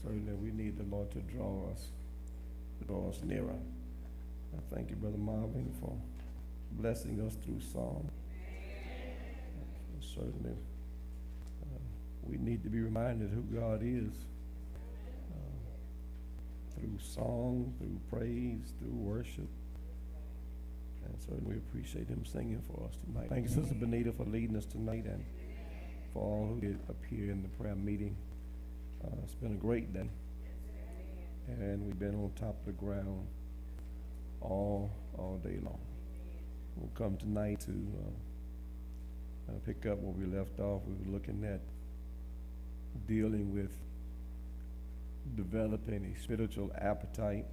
certainly we need the Lord to draw us nearer. I thank you, Brother Marvin, for blessing us through song. Certainly, we need to be reminded who God is through song, through praise, through worship. And certainly we appreciate him singing for us tonight. Thank you, Sister Benita, for leading us tonight and for all who did appear in the prayer meeting. It's been a great day. And we've been on top of the ground all day long. We'll come tonight to pick up where we left off. We were looking at dealing with developing a spiritual appetite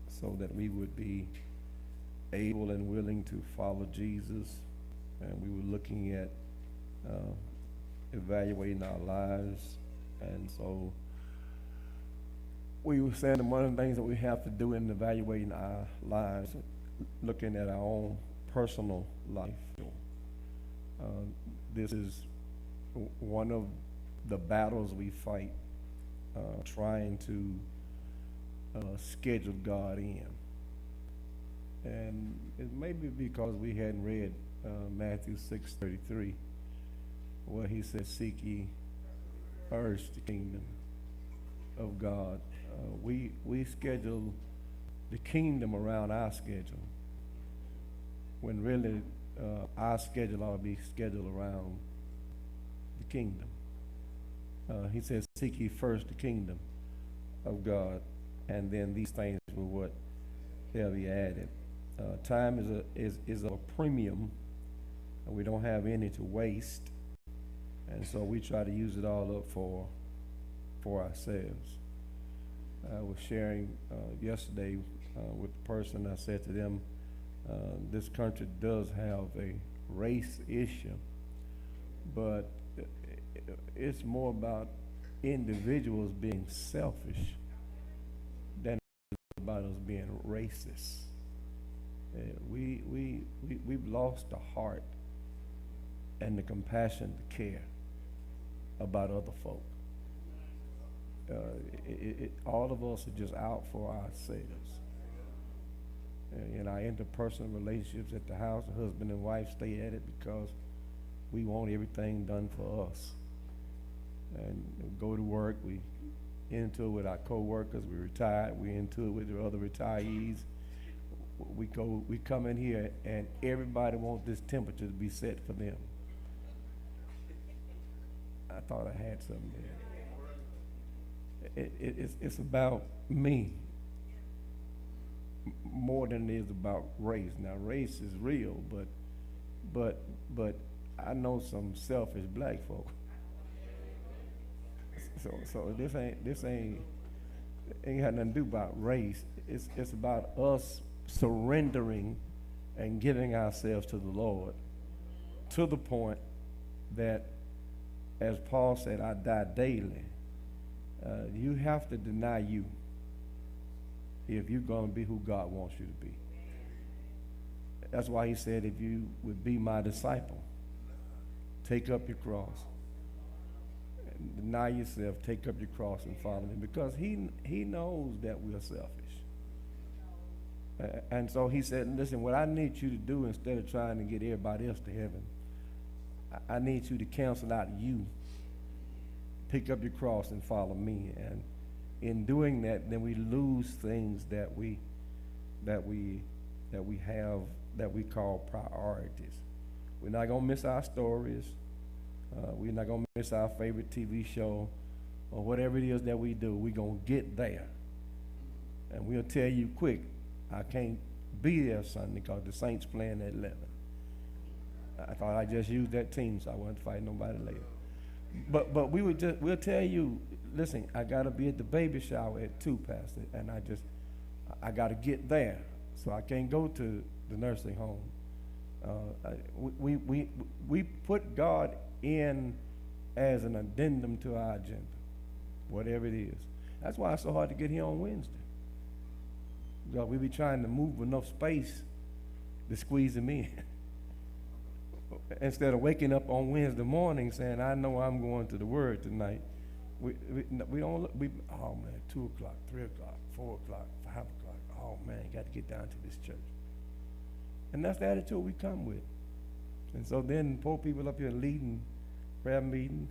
so that we would be able and willing to follow Jesus. And we were looking at evaluating our lives. And so we were saying that one of the things that we have to do in evaluating our lives, looking at our own personal life. This is one of the battles we fight, trying to schedule God in. And it may be because we hadn't read Matthew 6:33, where he says, "Seek ye first the kingdom of God." We schedule the kingdom around our schedule, when really our schedule ought to be scheduled around the kingdom. He says, "Seek ye first the kingdom of God, and then these things will what they'll be added." Time is a premium, and we don't have any to waste, and so we try to use it all up for ourselves. I was sharing yesterday with the person. I said to them, this country does have a race issue, but it's more about individuals being selfish than about us being racist. We've lost the heart and the compassion to care about other folk. All of us are just out for ourselves. In our interpersonal relationships at the house, the husband and wife stay at it because we want everything done for us. And we go to work, we into it with our co-workers, we retired, we into it with the other retirees. We come in here and everybody wants this temperature to be set for them. I thought I had something there. It's about me more than it is about race. Now, race is real, but I know some selfish black folk. So this ain't got nothing to do about race. It's about us surrendering and giving ourselves to the Lord to the point that, as Paul said, I die daily. You have to deny you if you're going to be who God wants you to be. That's why he said, if you would be my disciple, take up your cross. Deny yourself, take up your cross and follow me, because he knows that we're selfish. And so he said, listen, what I need you to do, instead of trying to get everybody else to heaven, I need you to cancel out you. Pick up your cross and follow me. And in doing that, then we lose things that we have, that we call priorities. We're not going to miss our stories. We're not going to miss our favorite TV show or whatever it is that we do. We're going to get there. And we'll tell you quick, I can't be there Sunday because the Saints playing at 11. I thought I just used that team, so I wasn't fighting nobody later. But we'll tell you, listen, I got to be at the baby shower at 2, Pastor, and I got to get there, so I can't go to the nursing home. We put God in as an addendum to our agenda, whatever it is. That's why it's so hard to get here on Wednesday. Because we be trying to move enough space to squeeze him in. Instead of waking up on Wednesday morning saying, I know I'm going to the Word tonight, We don't look, oh man, 2 o'clock, 3 o'clock, 4 o'clock, 5 o'clock. Oh man, got to get down to this church. And that's the attitude we come with. And so then poor people up here leading prayer meeting,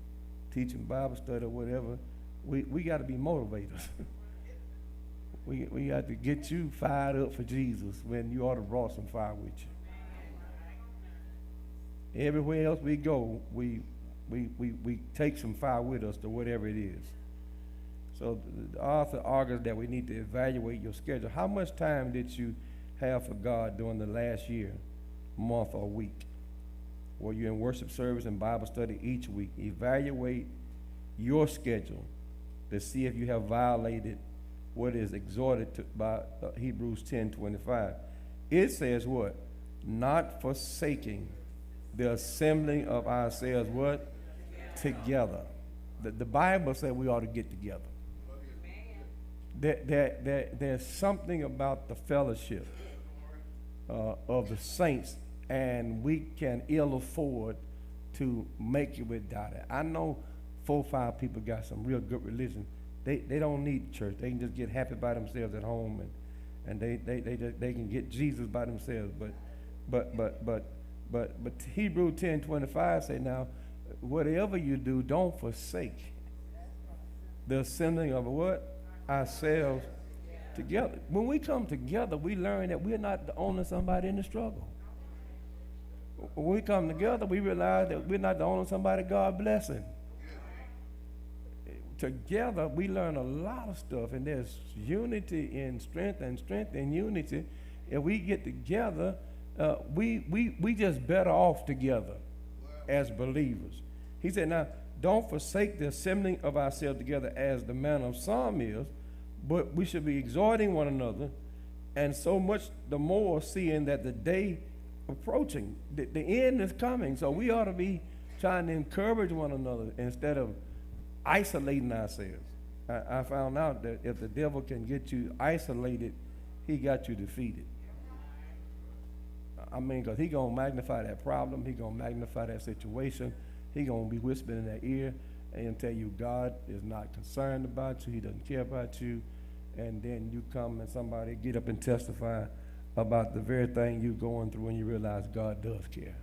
teaching Bible study or whatever, we got to be motivators. we got to get you fired up for Jesus when you ought to brought some fire with you. Everywhere else we go, we take some fire with us to whatever it is. So the author argues that we need to evaluate your schedule. How much time did you have for God during the last year, month, or week? Were you in worship service and Bible study each week? Evaluate your schedule to see if you have violated what is exhorted to by Hebrews 10:25. It says what? Not forsaking the assembling of ourselves, what? Together. The Bible says we ought to get together. There's something about the fellowship of the saints, and we can ill afford to make it without it. I know 4 or 5 people got some real good religion. They don't need church. They can just get happy by themselves at home, and they can get Jesus by themselves. But Hebrews 10:25 say, now, whatever you do, don't forsake the assembling of what? Ourselves together. When we come together, we learn that we're not the only somebody in the struggle. When we come together, we realize that we're not the only somebody God blessing. Together, we learn a lot of stuff, and there's unity in strength and strength in unity. If we get together, we just better off together as believers. He said, now, don't forsake the assembling of ourselves together as the manner of some is, but we should be exhorting one another, and so much the more seeing that the day approaching, the end is coming. So we ought to be trying to encourage one another instead of isolating ourselves. I found out that if the devil can get you isolated, he got you defeated. I mean, because he's going to magnify that problem. He's going to magnify that situation. He's going to be whispering in that ear and tell you God is not concerned about you. He doesn't care about you. And then you come and somebody get up and testify about the very thing you're going through, and you realize God does care.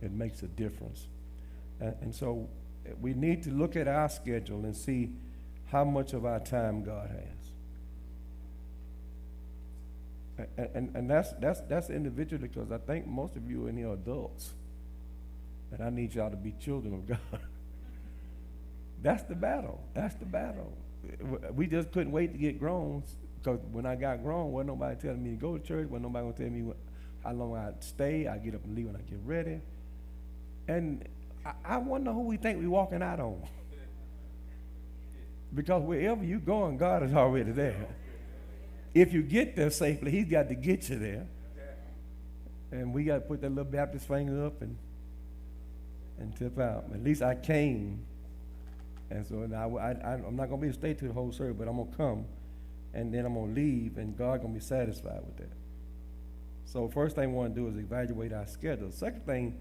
It makes a difference. And so we need to look at our schedule and see how much of our time God has. And that's individual, because I think most of you in here are adults, and I need y'all to be children of God. That's the battle. That's the battle. We just couldn't wait to get grown, because when I got grown, wasn't nobody telling me to go to church. Wasn't nobody going to tell me how long I'd stay. I get up and leave when I get ready. And I wonder who we think we're walking out on. Because wherever you're going, God is already there. If you get there safely, he's got to get you there. And we got to put that little Baptist finger up and tip out. At least I came. And so now I'm not going to be able to stay to the whole service, but I'm going to come, and then I'm going to leave, and God's going to be satisfied with that. So first thing we want to do is evaluate our schedule. Second thing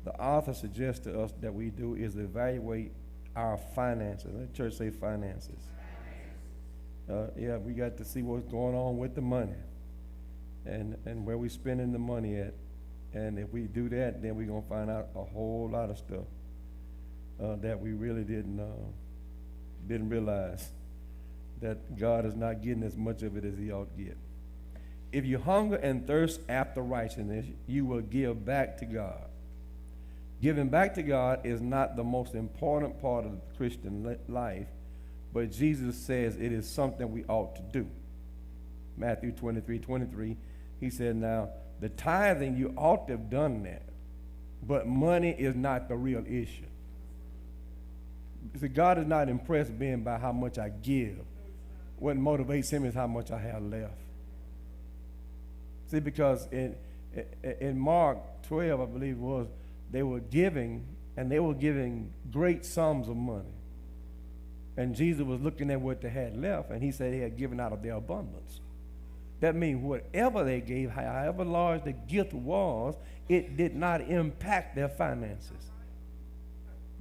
the author suggests to us that we do is evaluate our finances. Let the church say finances. We got to see what's going on with the money and where we're spending the money at. And if we do that, then we're going to find out a whole lot of stuff that we really didn't realize, that God is not getting as much of it as he ought to get. If you hunger and thirst after righteousness, you will give back to God. Giving back to God is not the most important part of the Christian life, but Jesus says it is something we ought to do. Matthew 23:23, he said, now, the tithing, you ought to have done that, but money is not the real issue. See, God is not impressed being by how much I give. What motivates him is how much I have left. See, because in Mark 12, I believe it was, they were giving, and they were giving great sums of money. And Jesus was looking at what they had left, and he said they had given out of their abundance. That means whatever they gave, however large the gift was, it did not impact their finances.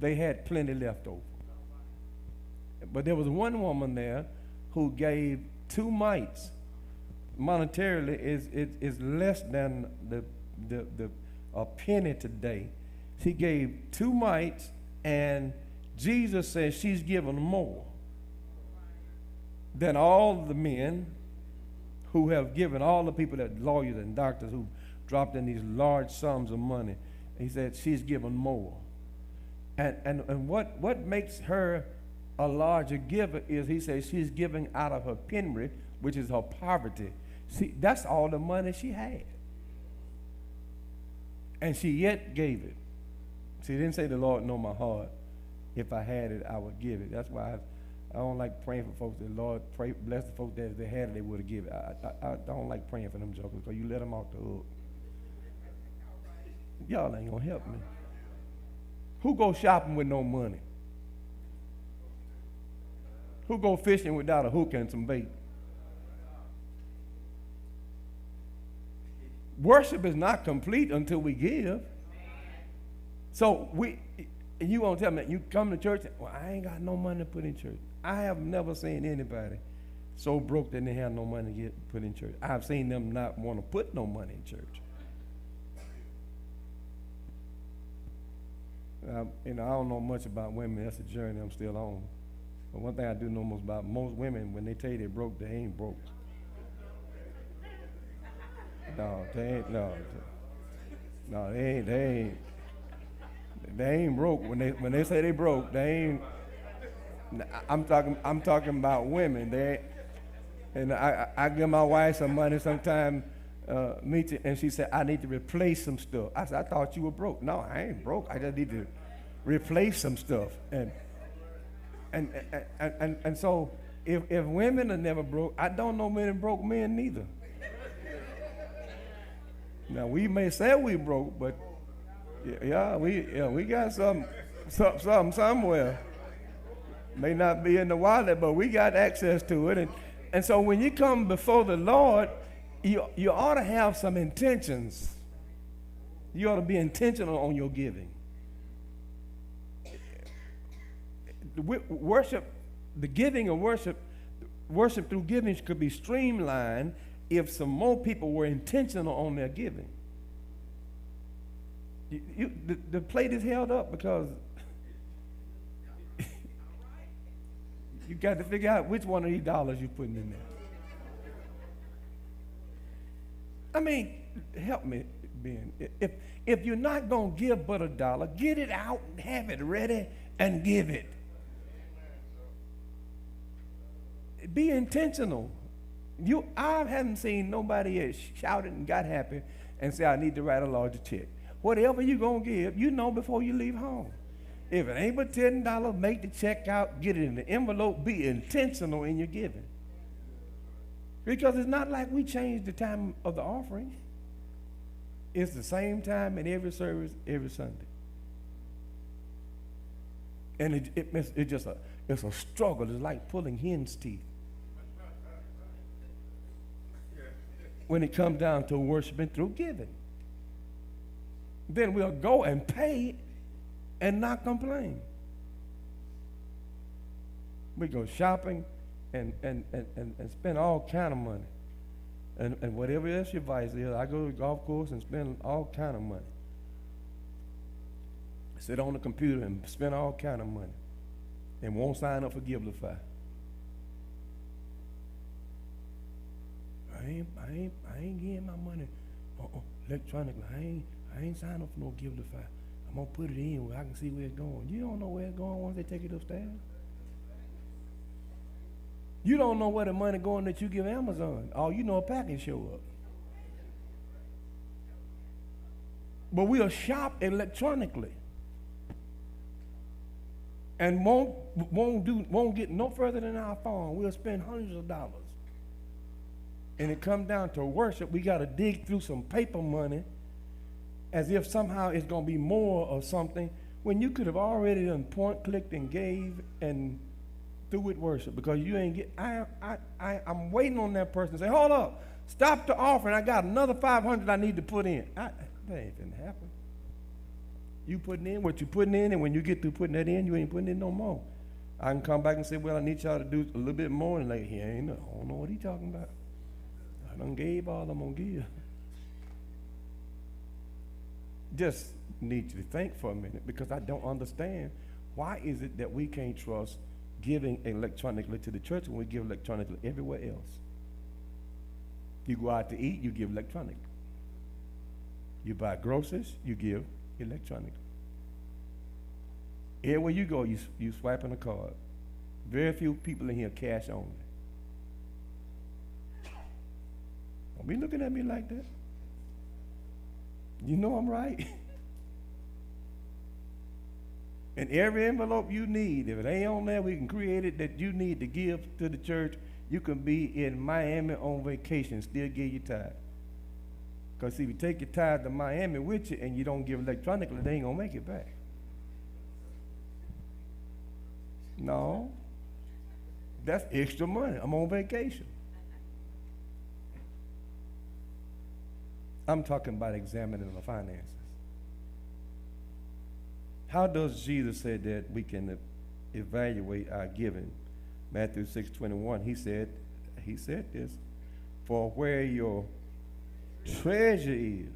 They had plenty left over. But there was one woman there who gave 2 mites. Monetarily is less than a penny today. She gave 2 mites, and Jesus says she's given more than all the men who have given, all the people that lawyers and doctors who dropped in these large sums of money. He said she's given more. And what makes her a larger giver is, he says, she's giving out of her penury, which is her poverty. See, that's all the money she had. And she yet gave it. She didn't say, the Lord know my heart. If I had it, I would give it. That's why I don't like praying for folks that, Lord, pray, bless the folks that if they had it, they would have given it. I don't like praying for them jokers, because you let them off the hook. Y'all ain't going to help me. Who go shopping with no money? Who go fishing without a hook and some bait? Worship is not complete until we give. So you won't tell me, you come to church, well, I ain't got no money to put in church. I have never seen anybody so broke that they have no money to get put in church. I've seen them not want to put no money in church. I don't know much about women. That's a journey I'm still on. But one thing I do know most about, most women, when they tell you they broke, they ain't broke. No, they ain't broke. When they say they broke, they ain't. I'm talking about women. And I give my wife some money sometime, and she said, I need to replace some stuff. I said, I thought you were broke. No, I ain't broke. I just need to replace some stuff. And so if women are never broke, I don't know many broke men neither. Now we may say we broke, but we got something somewhere. May not be in the wallet, but we got access to it. And so when you come before the Lord, you ought to have some intentions. You ought to be intentional on your giving. Worship, the giving of worship through giving could be streamlined if some more people were intentional on their giving. The plate is held up because you got to figure out which one of these dollars you're putting in there. I mean, help me, Ben. If you're not going to give but $1, get it out and have it ready and give it. Be intentional. I haven't seen nobody yet shouted and got happy and say, I need to write a larger check. Whatever you're going to give, you know before you leave home. If it ain't but $10, make the check out, get it in the envelope, be intentional in your giving. Because it's not like we changed the time of the offering. It's the same time in every service, every Sunday. And it's a struggle. It's like pulling hen's teeth. When it comes down to worshiping through giving. Then we'll go and pay and not complain. We go shopping and spend all kind of money. And whatever else your vice is, I go to the golf course and spend all kind of money. Sit on the computer and spend all kind of money. And won't sign up for Givelify. I ain't getting my money electronically. I ain't signed up for no Givelify. I'm gonna put it in where I can see where it's going. You don't know where it's going once they take it upstairs. You don't know where the money going that you give Amazon. All you know, a package show up. But we'll shop electronically and won't get no further than our phone. We'll spend hundreds of dollars. And it comes down to worship. We got to dig through some paper money as if somehow it's going to be more or something when you could have already done point, clicked, and gave and through with worship, because you ain't get. I'm waiting on that person to say, hold up, stop the offering. I got another $500 I need to put in. That ain't gonna happen. You putting in what you putting in, and when you get through putting that in, you ain't putting in no more. I can come back and say, well, I need y'all to do a little bit more. And like, he ain't, I don't know what he talking about. I done gave all I'm going to give. Just need you to think for a minute, because I don't understand why is it that we can't trust giving electronically to the church when we give electronically everywhere else. You go out to eat, you give electronically. You buy groceries, you give electronically. Everywhere you go, you swiping a card. Very few people in here cash only. Don't be looking at me like that. You know I'm right. And every envelope you need, if it ain't on there, we can create it that you need to give to the church. You can be in Miami on vacation, still give your tithe. Because if you take your tithe to Miami with you and you don't give electronically, they ain't going to make it back. No. That's extra money. I'm on vacation. I'm talking about examining the finances. How does Jesus say that we can evaluate our giving? Matthew 6:21, he said this, for where your treasure is.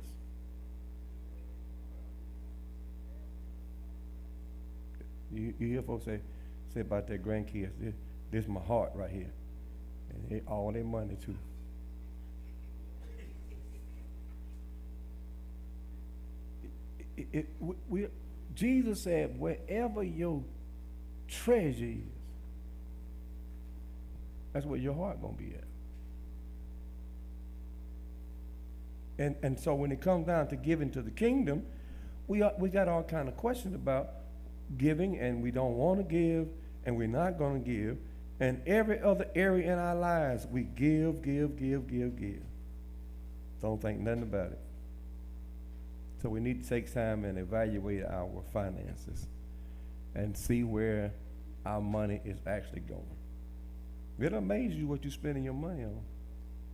You hear folks say about their grandkids, this is my heart right here. And all their money too. Jesus said, wherever your treasure is, that's where your heart gonna be at. And so when it comes down to giving to the kingdom, we got all kind of questions about giving, and we don't want to give, and we're not gonna give, and every other area in our lives we give. Don't think nothing about it. So we need to take time and evaluate our finances and see where our money is actually going. It'll amaze you what you're spending your money on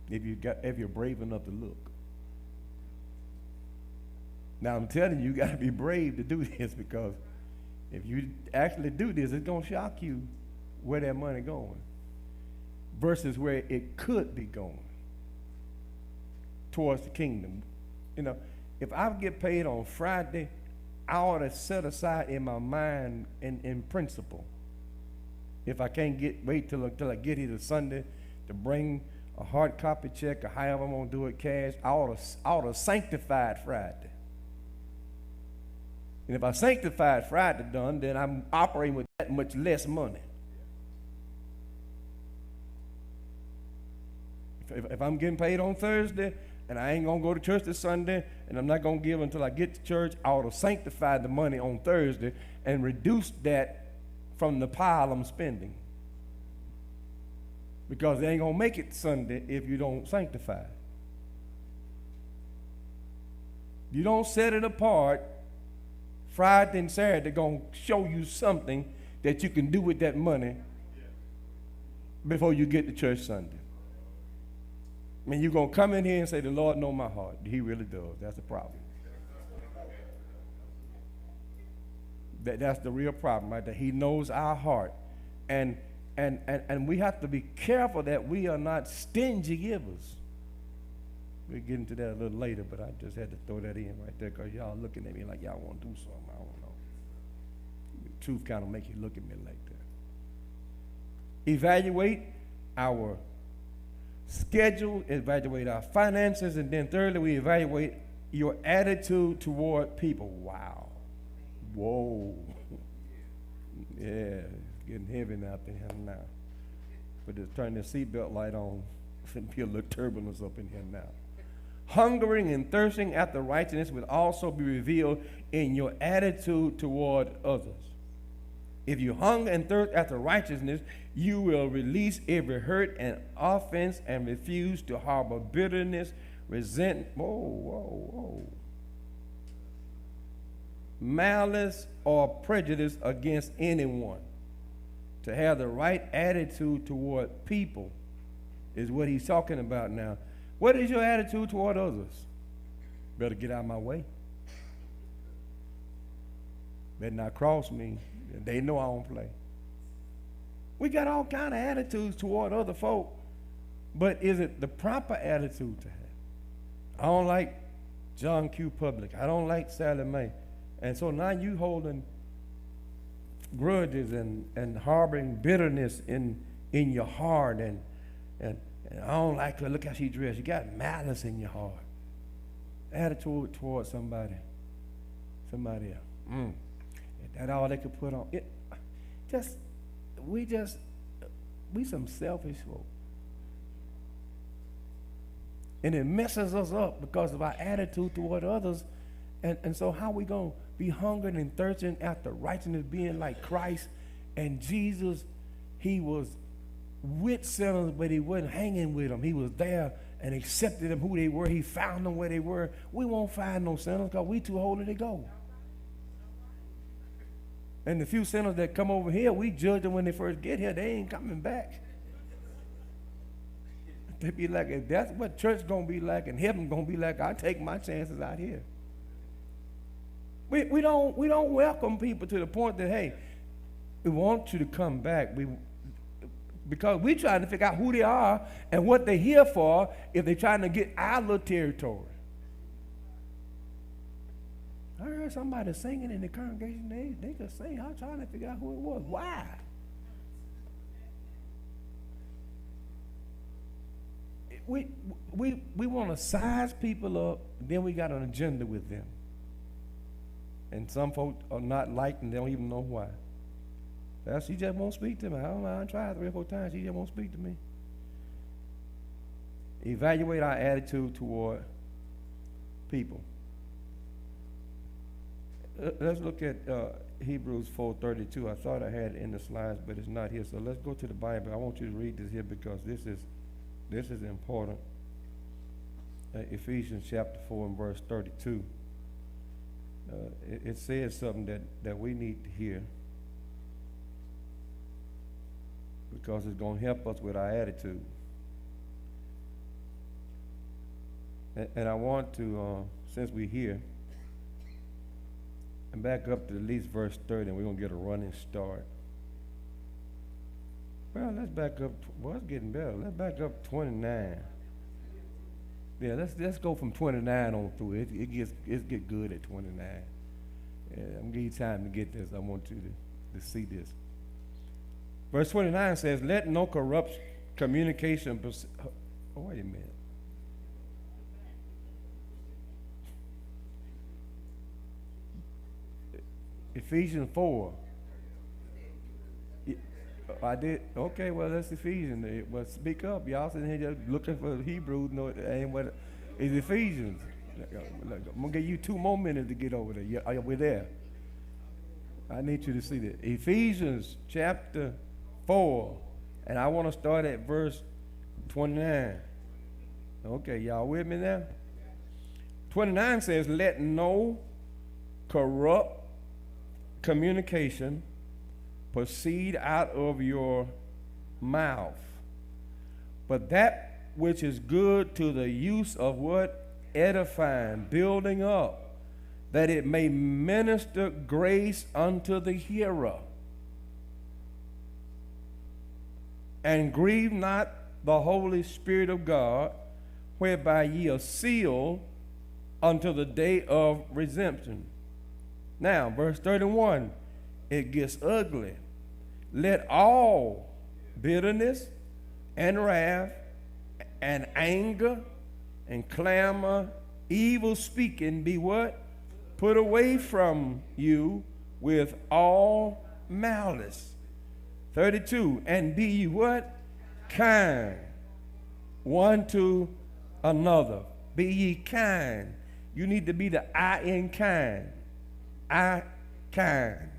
if you're brave enough to look. Now I'm telling you, you got to be brave to do this, because if you actually do this, it's going to shock you where that money going versus where it could be going towards the kingdom. You know, if I get paid on Friday, I ought to set aside in my mind in principle. If I can't wait till I get here to Sunday to bring a hard copy check or however I'm gonna do it cash, I ought to sanctify it Friday. And if I sanctified Friday done, then I'm operating with that much less money. If I'm getting paid on Thursday and I ain't gonna go to church this Sunday and I'm not gonna give until I get to church, I ought to sanctify the money on Thursday and reduce that from the pile I'm spending. Because they ain't gonna make it Sunday if you don't sanctify it. You don't set it apart. Friday and Saturday gonna show you something that you can do with that money before you get to church Sunday. I mean, you're gonna come in here and say, the Lord knows my heart. He really does. That's the problem. That's the real problem, right? That He knows our heart. And we have to be careful that we are not stingy givers. We'll get into that a little later, but I just had to throw that in right there because y'all looking at me like y'all want to do something. I don't know. The truth kind of makes you look at me like that. Evaluate our schedule, evaluate our finances, and then thirdly, we evaluate your attitude toward people. Wow. Whoa. Yeah, it's getting heavy now up in here now. But just turn the seatbelt light on. There'll be a little turbulence up in here now. Hungering and thirsting after righteousness will also be revealed in your attitude toward others. If you hunger and thirst after righteousness, you will release every hurt and offense and refuse to harbor bitterness, resentment, malice, or prejudice against anyone. To have the right attitude toward people is what he's talking about now. What is your attitude toward others? Better get out of my way. Better not cross me. They know I don't play. We got all kind of attitudes toward other folk, but is it the proper attitude to have? I don't like John Q. Public. I don't like Sally Mae. And so now you holding grudges and harboring bitterness in your heart, and I don't like her. Look how she dressed. You got malice in your heart. Attitude towards somebody else. Is that all they could put on? We some selfish folk. And it messes us up because of our attitude toward others. And so how we going to be hungering and thirsting after righteousness, being like Christ? And Jesus, he was with sinners, but he wasn't hanging with them. He was there and accepted them who they were. He found them where they were. We won't find no sinners because we too holy to go. And the few sinners that come over here, we judge them when they first get here. They ain't coming back. They be like, if that's what church gonna be like and heaven gonna be like, I take my chances out here. We don't welcome people to the point that, hey, we want you to come back. Because we trying to figure out who they are and what they're here for if they're trying to get our little territory. I heard somebody singing in the congregation. They could sing. I was trying to figure out who it was. Why? We want to size people up, then we got an agenda with them. And some folks are not liked and they don't even know why. She just won't speak to me. I don't know. I tried 3 or 4 times. She just won't speak to me. Evaluate our attitude toward people. Let's look at Hebrews 4:32. I thought I had it in the slides, but it's not here. So let's go to the Bible. I want you to read this here because this is important. Ephesians chapter 4 and verse 32. It says something that we need to hear because it's going to help us with our attitude. And I want to, since we're here, and back up to at least verse 30, and we're going to get a running start. Well, let's back up. Well, it's getting better. Let's back up 29. Yeah, let's go from 29 on through. It gets good at 29. Yeah, I'm gonna give you time to get this. I want you to see this. Verse 29 says, "Let no corrupt communication." Oh, wait a minute. Ephesians 4. I did. Okay, well, that's Ephesians. Well, speak up. Y'all sitting here just looking for Hebrew. No, it ain't what. It's Ephesians. I'm going to give you 2 more minutes to get over there. We're there. I need you to see that. Ephesians chapter 4. And I want to start at verse 29. Okay, y'all with me now? 29 says, "Let no corrupt communication proceed out of your mouth, but that which is good to the use of what? Edifying, building up, that it may minister grace unto the hearer. And grieve not the Holy Spirit of God, whereby ye are sealed unto the day of redemption." Now, verse 31, it gets ugly. "Let all bitterness and wrath and anger and clamor, evil speaking be what? Put away from you with all malice." 32, "And be ye what? Kind one to another." Be ye kind. You need to be the I in kind. I kind.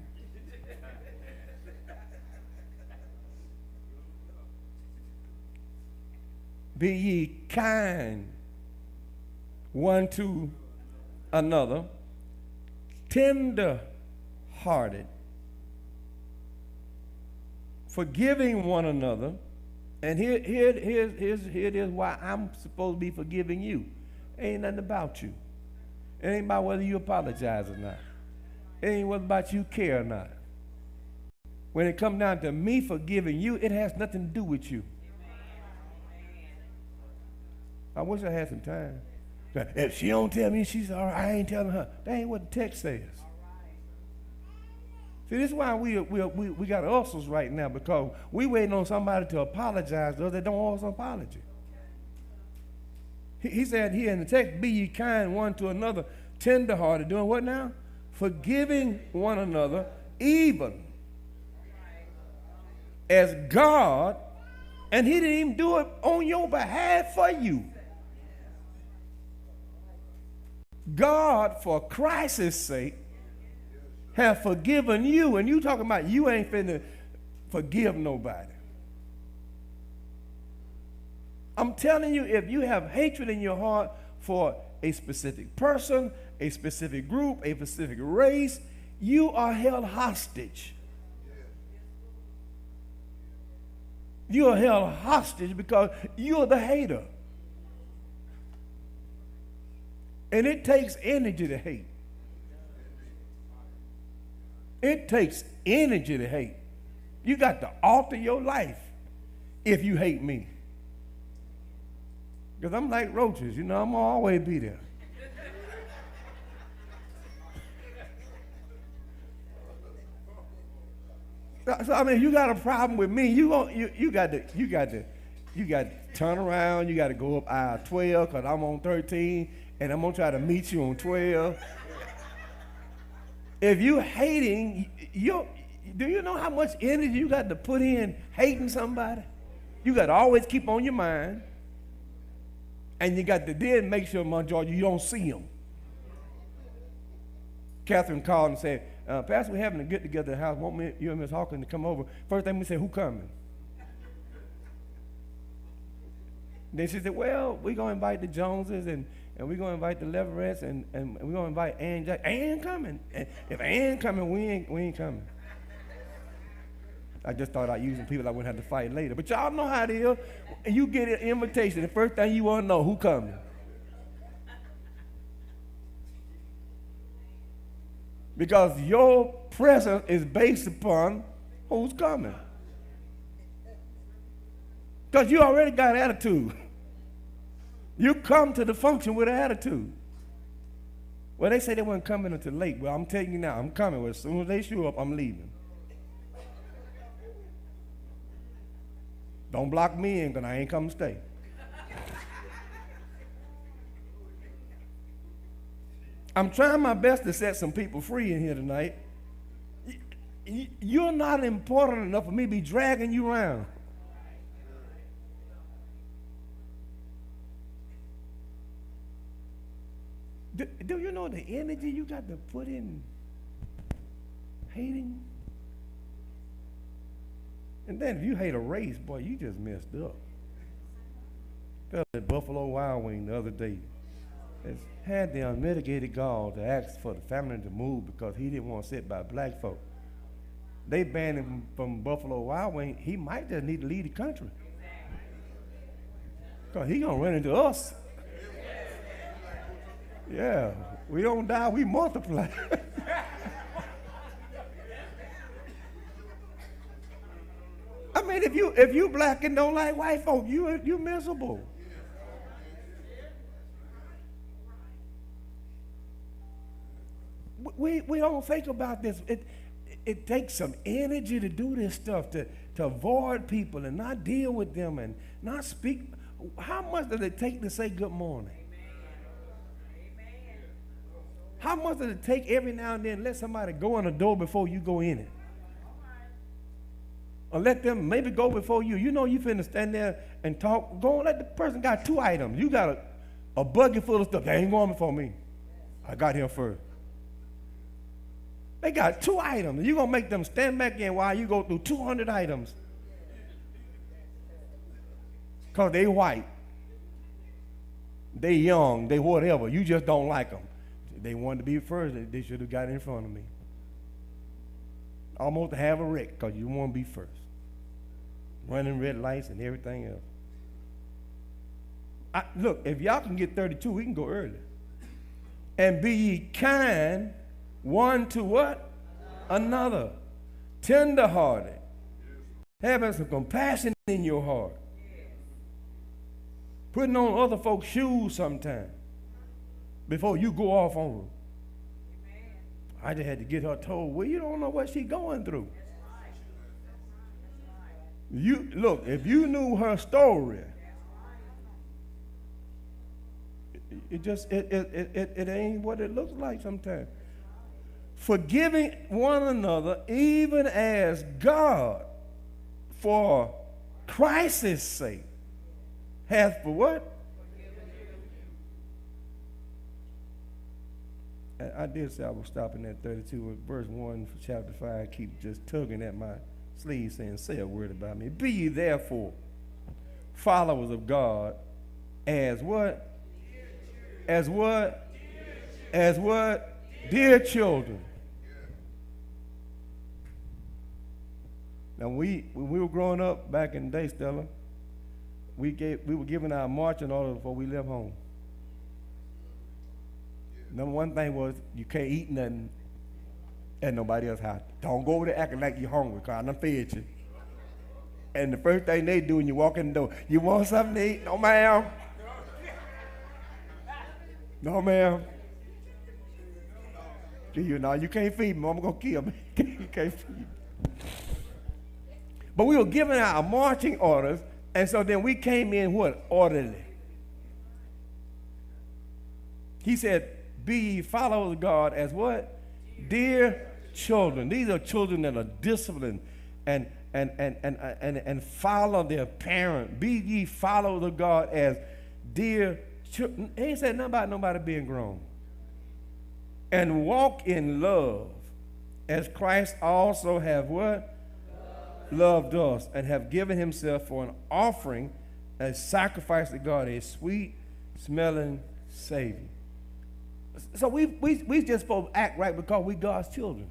Be ye kind one to another, tender-hearted, forgiving one another. And here it is why I'm supposed to be forgiving you. Ain't nothing about you. It ain't about whether you apologize or not. It ain't what about you care or not. When it comes down to me forgiving you, it has nothing to do with you. I wish I had some time. If she don't tell me she's all right, I ain't telling her. That ain't what the text says. See, this is why we got ulcers right now, because we waiting on somebody to apologize to us that don't owe us an apology. He said here in the text, be ye kind one to another, tenderhearted, doing what now? Forgiving one another, even as God, and he didn't even do it on your behalf for you. God, for Christ's sake, have forgiven you, and you talking about you ain't finna forgive nobody. I'm telling you, if you have hatred in your heart for a specific person, a specific group, a specific race, you are held hostage. You are held hostage because you're the hater. And it takes energy to hate. It takes energy to hate. You got to alter your life if you hate me. Because I'm like roaches, I'm going to always be there. So I mean, you got a problem with me, you got to turn around, you got to go up aisle 12 because I'm on 13, and I'm going to try to meet you on 12. If you hating, do you know how much energy you got to put in hating somebody? You got to always keep on your mind. And you got to then make sure, my George, you don't see them. Catherine called and said, Pastor, we're having a get-together at the house. Want you and Miss Hawkins to come over. First thing we said, who coming? Then she said, well, we're going to invite the Joneses, and we're going to invite the Leveretts, and we're going to invite Ann Jack. Ann coming. And if Ann coming, we ain't coming. I just thought I'd using people I wouldn't have to fight later. But y'all know how it is. You get an invitation, the first thing you want to know, who coming? Because your presence is based upon who's coming. Because you already got attitude. You come to the function with an attitude. Well, they say they weren't coming until late. Well, I'm telling you now, I'm coming. Well, as soon as they show up, I'm leaving. Don't block me in, because I ain't come to stay. I'm trying my best to set some people free in here tonight. You're not important enough for me to be dragging you around. Do you know the energy you got to put in hating? And then if you hate a race, boy, you just messed up. Fell at Buffalo Wild Wing the other day. It's had the unmitigated gall to ask for the family to move because he didn't want to sit by black folk. They banned him from Buffalo Wild Wing. He might just need to leave the country. Because he going to run into us. Yeah, we don't die, we multiply. I mean, if you black and don't like white folk, you miserable. We don't think about this. It takes some energy to do this stuff, to avoid people and not deal with them and not speak. How much does it take to say good morning? How much does it take every now and then let somebody go in the door before you go in it? Or let them maybe go before you. You know you finna stand there and talk. Go and let the person got 2 items. You got a bucket full of stuff. They ain't going before me. I got here first. They got 2 items. You gonna make them stand back in while you go through 200 items. Because they white. They young. They whatever. You just don't like them. They wanted to be first. They should have got in front of me. Almost to have a wreck because you want to be first. Running red lights and everything else. Look, if y'all can get 32, we can go early. And be ye kind one to what? Another. tender-hearted, having some compassion in your heart, putting on other folks' shoes sometime before you go off on them. I just had to get her told, well, you don't know what she's going through. You look, if you knew her story, it ain't what it looks like sometimes. Forgiving one another, even as God, for Christ's sake, hath for what? I did say I was stopping at 32, verse 1 for chapter 5. Keep just tugging at my sleeve saying, say a word about me. Be ye therefore followers of God as what? As what? As what? Dear children. Now, when we were growing up back in the day, Stella, we were given our marching orders before we left home. Number one thing was you can't eat nothing at nobody else's house. Don't go over there acting like you're hungry, because I done fed you. And the first thing they do when you walk in the door, you want something to eat? No, ma'am. No, ma'am. You can't feed me. I'm going to kill me. You can't feed me. But we were given our marching orders, and so then we came in what? Orderly. He said, be ye followers of God as what? Dear children. These are children that are disciplined and follow their parent. Be ye followers of God as dear children. He ain't said nothing about nobody being grown. And walk in love, as Christ also have what? Loved us, and have given himself for an offering, a sacrifice to God, a sweet smelling Savior. So we just supposed to act right because we God's children.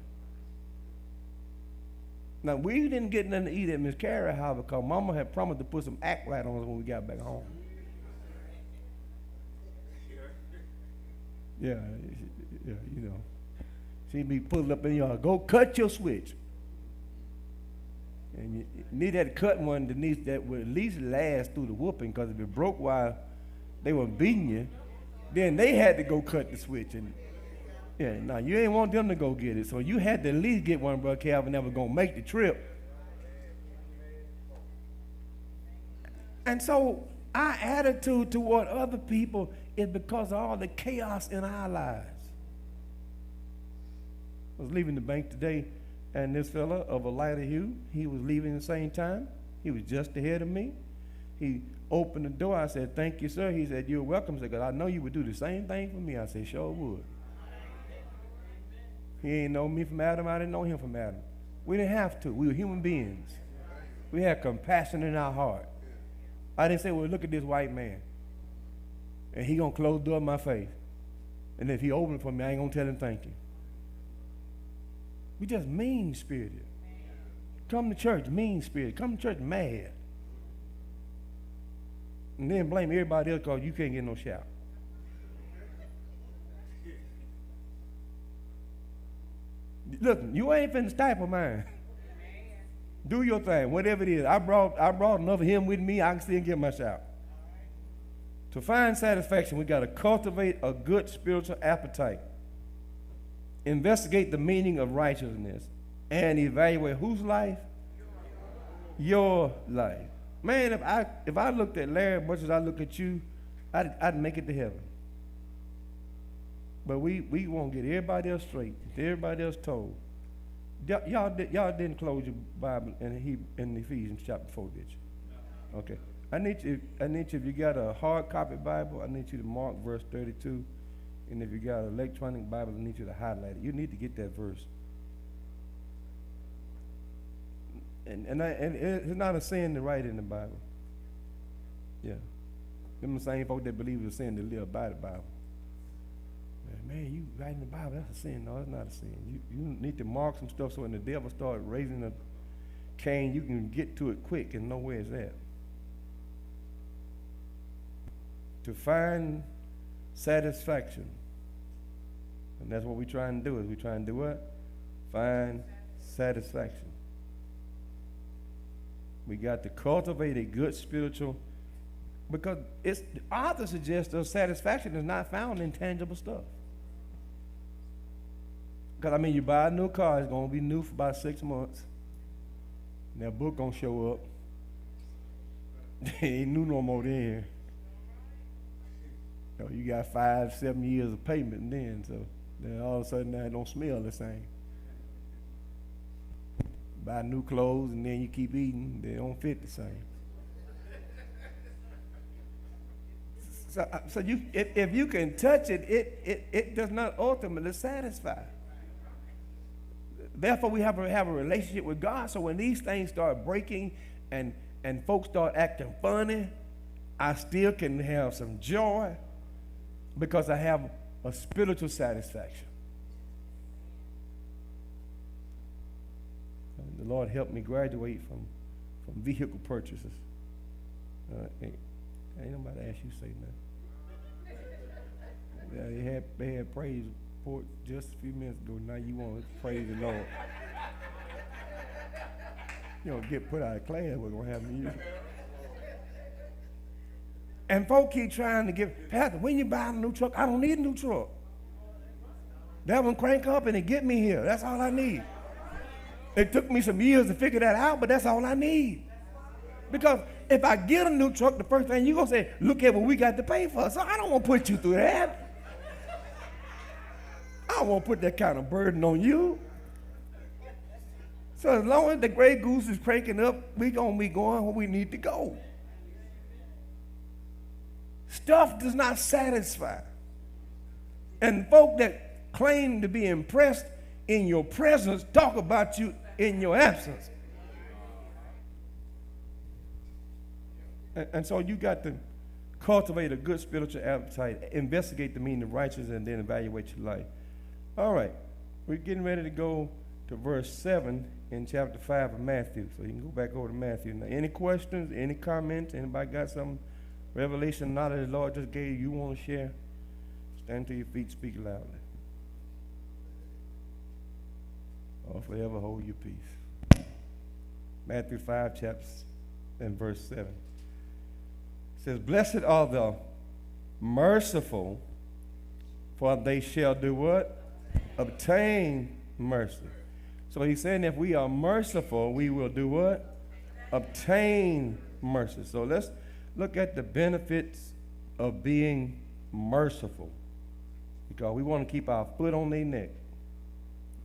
Now, we didn't get nothing to eat at Miss Carrie's house because Mama had promised to put some act right on us when we got back home. Yeah, you know. She'd be pulling up in your yard, go cut your switch. And you need that cut one, Denise, that would at least last through the whooping, because if it broke while they were beating you, then they had to go cut the switch. And yeah, now you ain't want them to go get it, so you had to at least get one, Brother Calvin, that was going to make the trip. And so our attitude toward other people is because of all the chaos in our lives. I was leaving the bank today, and this fella of a lighter hue, he was leaving at the same time. He was just ahead of me. He opened the door. I said, thank you, sir. He said, you're welcome, sir, because I know you would do the same thing for me. I said, sure would. He ain't know me from Adam. I didn't know him from Adam. We didn't have to. We were human beings. We had compassion in our heart. I didn't say, well, look at this white man, and he going to close the door in my face. And if he opened it for me, I ain't going to tell him thank you. We just mean-spirited. Come to church mean-spirited. Come to church mad. And then blame everybody else because you can't get no shout. Look, you ain't finna stifle mine. Do your thing, whatever it is. I brought enough of him with me, I can still get my shout. To find satisfaction, we got to cultivate a good spiritual appetite. Investigate the meaning of righteousness and evaluate whose life? Your life. Man, if I looked at Larry as much as I look at you, I'd make it to heaven. But we won't get everybody else straight, everybody else told. Y'all didn't close your Bible in Ephesians chapter 4, did you? Okay. I need you, if you got a hard copy Bible, I need you to mark verse 32. And if you got an electronic Bible, I need you to highlight it. You need to get that verse. And it's not a sin to write in the Bible. Yeah. Them the same folk that believe it's a sin to live by the Bible. Man, you writing the Bible, that's a sin. No, it's not a sin. You need to mark some stuff so when the devil starts raising a cane, you can get to it quick and know where it's at. To find satisfaction. And that's what we're trying to do. Is we're trying to do what? Find satisfaction. We got to cultivate a good spiritual, because it's, the author suggests that satisfaction is not found in tangible stuff. Because, I mean, you buy a new car, it's going to be new for about 6 months. And that book going to show up. It ain't new no more then. So you got 5-7 years of payment then, so then all of a sudden now it don't smell the same. Buy new clothes and then you keep eating, they don't fit the same. So you, if you can touch it, it does not ultimately satisfy. Therefore, we have to have a relationship with God. So when these things start breaking and folks start acting funny, I still can have some joy because I have a spiritual satisfaction. And the Lord helped me graduate from vehicle purchases. Ain't nobody ask you to say nothing. Yeah, they had praise report just a few minutes ago. Now you want to praise the Lord. You don't get put out of class, what's going to happen to you? And folk keep trying to give, Pastor, when you buy a new truck, I don't need a new truck. That one crank up and it get me here. That's all I need. It took me some years to figure that out, but that's all I need. Because if I get a new truck, the first thing you're going to say, look at what we got to pay for. So I don't want to put you through that. I don't want to put that kind of burden on you. So as long as the gray goose is cranking up, we're going to be going where we need to go. Stuff does not satisfy. And folk that claim to be impressed in your presence talk about you in your absence. And so you got to cultivate a good spiritual appetite, investigate the meaning of righteousness, and then evaluate your life. All right, we're getting ready to go to verse 7 in chapter 5 of Matthew. So you can go back over to Matthew. Now, any questions, any comments? Anybody got some revelation, knowledge the Lord just gave you want to share? Stand to your feet, speak loudly. Or forever hold your peace. Matthew 5, chapter and verse 7. It says, blessed are the merciful, for they shall do what? Obtain mercy. So he's saying if we are merciful, we will do what? Obtain mercy. So let's look at the benefits of being merciful. Because we want to keep our foot on their neck.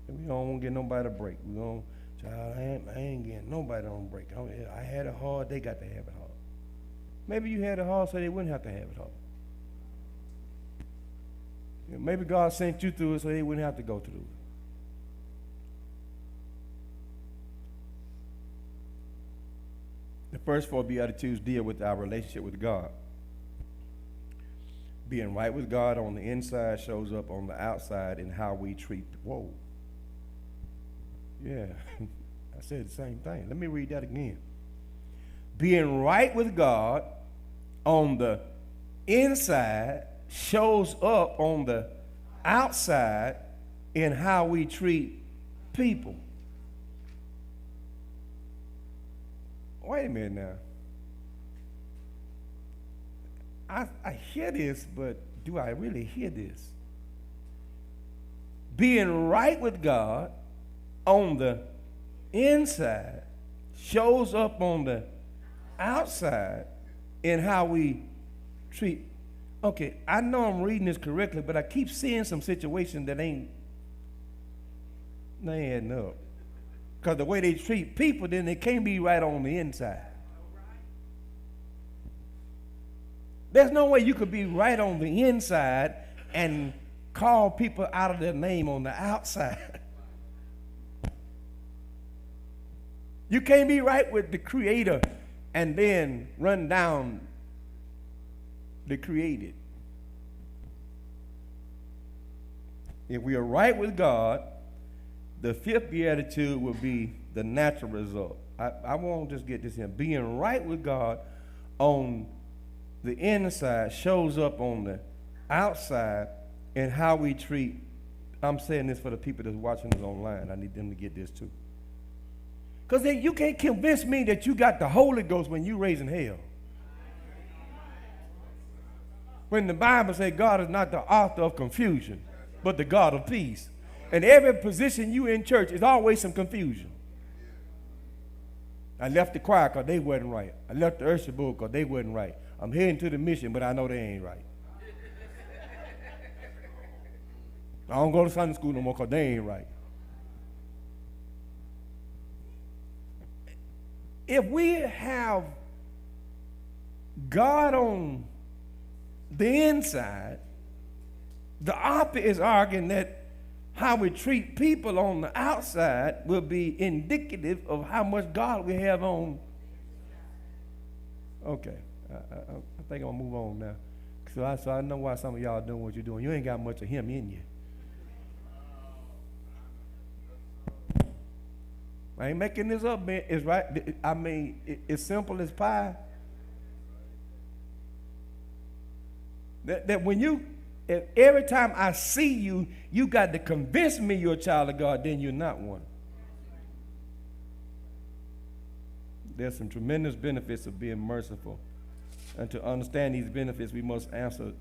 And we don't want to get nobody to break. We don't, child, I ain't getting nobody on break. I had it hard, they got to have it hard. Maybe you had it hard so they wouldn't have to have it hard. Maybe God sent you through it so they wouldn't have to go through it. The first 4 Beatitudes deal with our relationship with God. Being right with God on the inside shows up on the outside in how we treat. Whoa. Yeah, I said the same thing. Let me read that again. Being right with God on the inside shows up on the outside in how we treat people. Wait a minute now. I hear this, but do I really hear this? Being right with God on the inside shows up on the outside in how we treat. Okay, I know I'm reading this correctly, but I keep seeing some situations that ain't adding up. Because the way they treat people, then they can't be right on the inside. There's no way you could be right on the inside and call people out of their name on the outside. You can't be right with the Creator and then run down the created. If we are right with God, the 5th beatitude will be the natural result. I won't just get this in. Being right with God on the inside shows up on the outside in how we treat. I'm saying this for the people that's watching us online. I need them to get this too. Because you can't convince me that you got the Holy Ghost when you raising hell. When the Bible says God is not the author of confusion, but the God of peace. And every position you in church is always some confusion. I left the choir because they wasn't right. I left the usher board because they wasn't right. I'm heading to the mission, but I know they ain't right. I don't go to Sunday school no more because they ain't right. If we have God on the inside, the opposite is arguing that how we treat people on the outside will be indicative of how much God we have on. Okay, I think I'm going to move on now. So I know why some of y'all doing what you're doing. You ain't got much of him in you. I ain't making this up, man. It's right. I mean, it's simple as pie. That when every time I see you, you got to convince me you're a child of God, then you're not one. There's some tremendous benefits of being merciful. And to understand these benefits, we must answer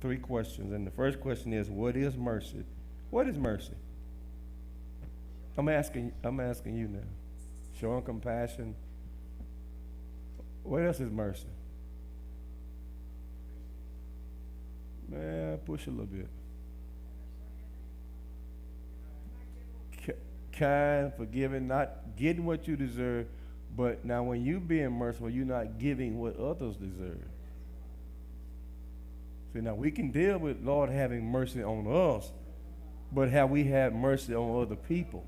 3 questions. And the first question is, what is mercy? What is mercy? I'm asking you now. Showing compassion. What else is mercy? Man, push a little bit. Kind, forgiving, not getting what you deserve, but now when you being merciful, you're not giving what others deserve. See, now we can deal with Lord having mercy on us, but have we had mercy on other people?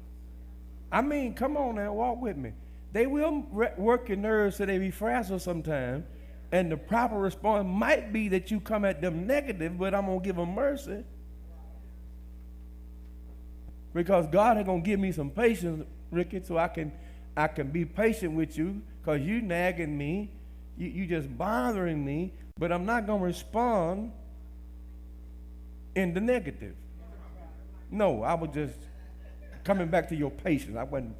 I mean, come on now, walk with me. They will work your nerves so they be frazzled sometimes, and the proper response might be that you come at them negative, but I'm going to give them mercy. Because God is going to give me some patience, Ricky, so I can be patient with you, because you nagging me, you just bothering me, but I'm not going to respond in the negative. No, I was just coming back to your patience. I wasn't.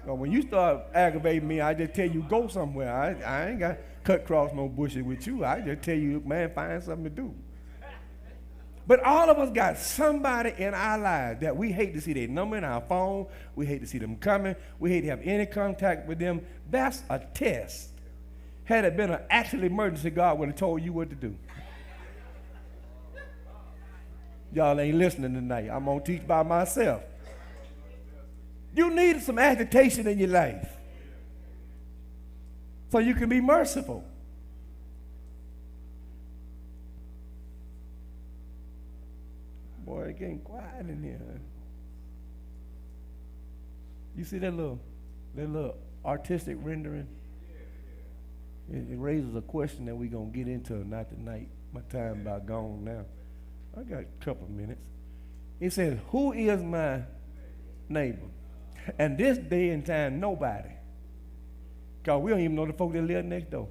When you start aggravating me, I just tell you go somewhere. I ain't got cut across no bushes with you. I just tell you, man, find something to do. But all of us got somebody in our lives that we hate to see their number in our phone. We hate to see them coming. We hate to have any contact with them. That's a test. Had it been an actual emergency, God would have told you what to do. Y'all ain't listening tonight. I'm going to teach by myself. You need some agitation in your life so you can be merciful. Boy, it's getting quiet in here. You see that little artistic rendering? It raises a question that we're going to get into, not tonight. My time about gone now. I got a couple of minutes. It says, who is my neighbor? And this day and time, nobody. Because we don't even know the folk that live next door.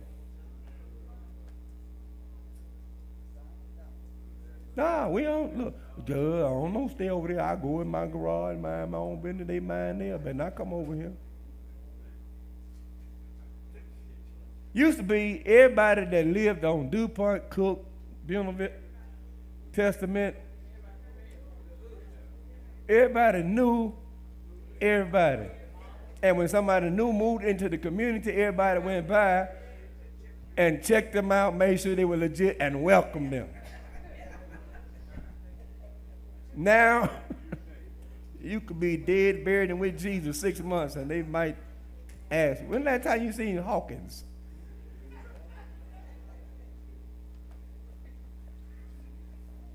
Nah, we don't. Look, I don't know, stay over there. I go in my garage, mind my own business. They mind there. Better not come over here. Used to be everybody that lived on DuPont, Cook, Buenaventura, Testament. Everybody knew everybody. And when somebody new moved into the community, everybody went by and checked them out, made sure they were legit, and welcomed them. Now, you could be dead, buried, and with Jesus 6 months, and they might ask, when that time you seen Hawkins?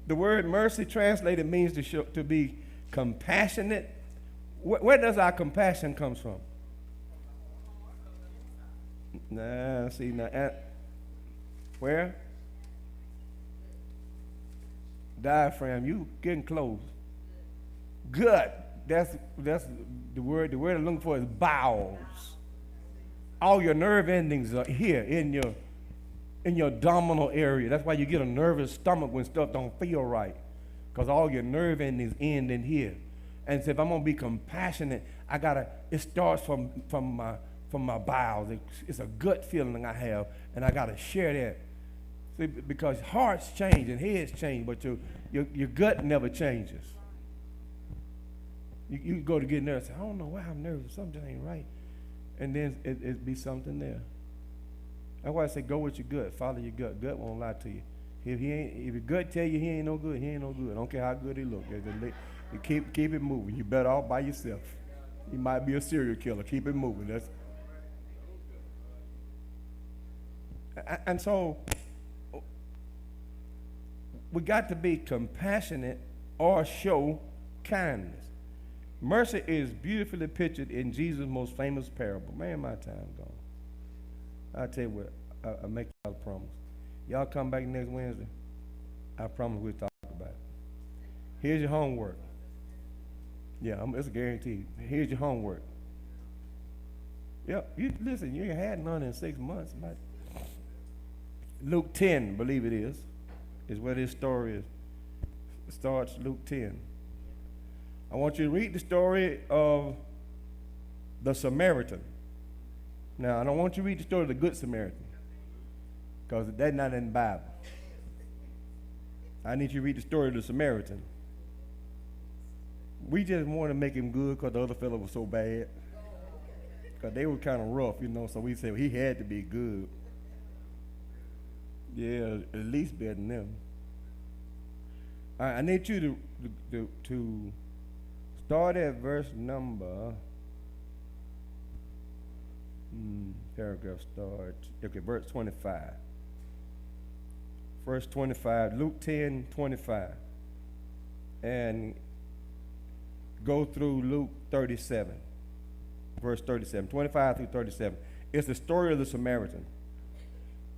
The word mercy translated means to be compassionate. Where does our compassion come from? Nah, see, now, where? Diaphragm, you getting close. Gut, that's the word. The word I'm looking for is bowels. All your nerve endings are here in your abdominal area. That's why you get a nervous stomach when stuff don't feel right, because all your nerve endings end in here. And so if I'm gonna be compassionate, it starts from my bowels. It's a gut feeling I have, and I gotta share that. See, because hearts change and heads change, but your gut never changes. You go to get nervous, I don't know why I'm nervous, something ain't right. And then it be something there. That's why I say go with your gut, follow your gut. Gut won't lie to you. If your gut tell you he ain't no good, he ain't no good. I don't care how good he look. You keep it moving. You better off by yourself. He might be a serial killer. Keep it moving. And so we got to be compassionate or show kindness. Mercy is beautifully pictured in Jesus' most famous parable. Man, my time gone. I'll tell you what, I make y'all a promise. Y'all come back next Wednesday, I promise we'll talk about it. Here's your homework. Yeah, it's a guarantee. Here's your homework. Yep, listen, you ain't had none in 6 months. But Luke 10, believe it is where this story is. It starts Luke 10. I want you to read the story of the Samaritan. Now, I don't want you to read the story of the Good Samaritan, because that's not in the Bible. I need you to read the story of the Samaritan. We just want to make him good because the other fellow was so bad. Because they were kind of rough, so we said he had to be good. Yeah, at least better than them. All right, I need you to start at verse number, paragraph starts, okay, verse 25. Verse 25, Luke 10:25. And go through Luke 37, verse 37, 25 through 37. It's the story of the Samaritan.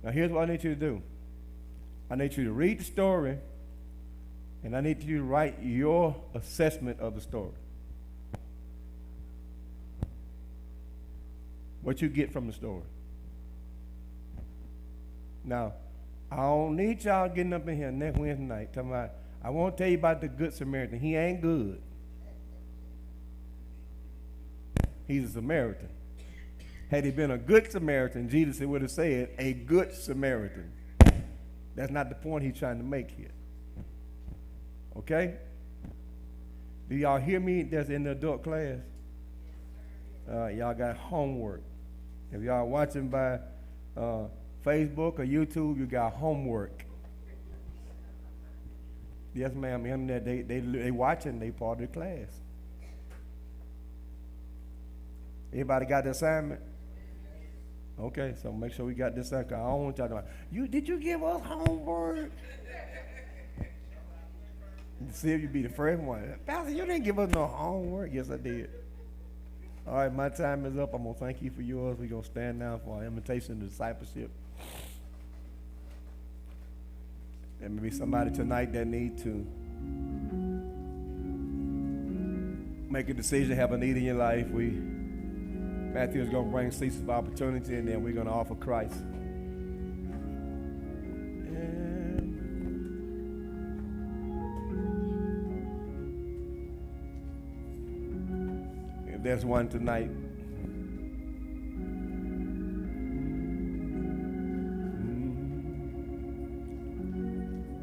Now here's what I need you to do. I need you to read the story, and I need you to write your assessment of the story. What you get from the story. Now, I don't need y'all getting up in here next Wednesday night talking about, I won't tell you about the Good Samaritan. He ain't good. He's a Samaritan. Had he been a good Samaritan, Jesus would have said, a good Samaritan. That's not the point he's trying to make here. Okay? Do y'all hear me that's in the adult class? Y'all got homework. If y'all watching by Facebook or YouTube, you got homework. Yes, ma'am. Internet, they watching, they part of the class. Everybody got the assignment? Okay, so make sure we got this assignment. I don't want y'all to did you give us homework? See if you be the first one. Pastor, you didn't give us no homework. Yes, I did. All right, my time is up. I'm going to thank you for yours. We're going to stand now for our invitation to discipleship. There may be somebody tonight that need to make a decision, have a need in your life. Matthew is going to bring seats of opportunity, and then we're going to offer Christ. If there's one tonight,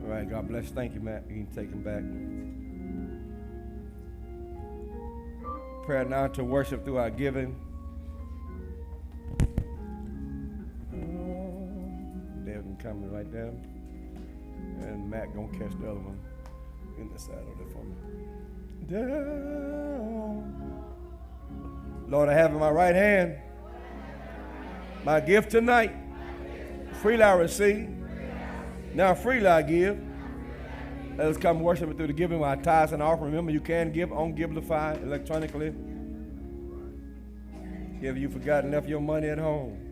all right, God bless. Thank you, Matt. You can take him back. Prayer now to worship through our giving. Devin coming right there. And Matt gonna catch the other one in the saddle there for me. Down. Lord, I have in my right hand my gift tonight. Freely I receive. Now freely I give. Let us come worship through the giving of our tithes and offering. Remember, you can give on Givelify electronically. If you forgot and left your money at home.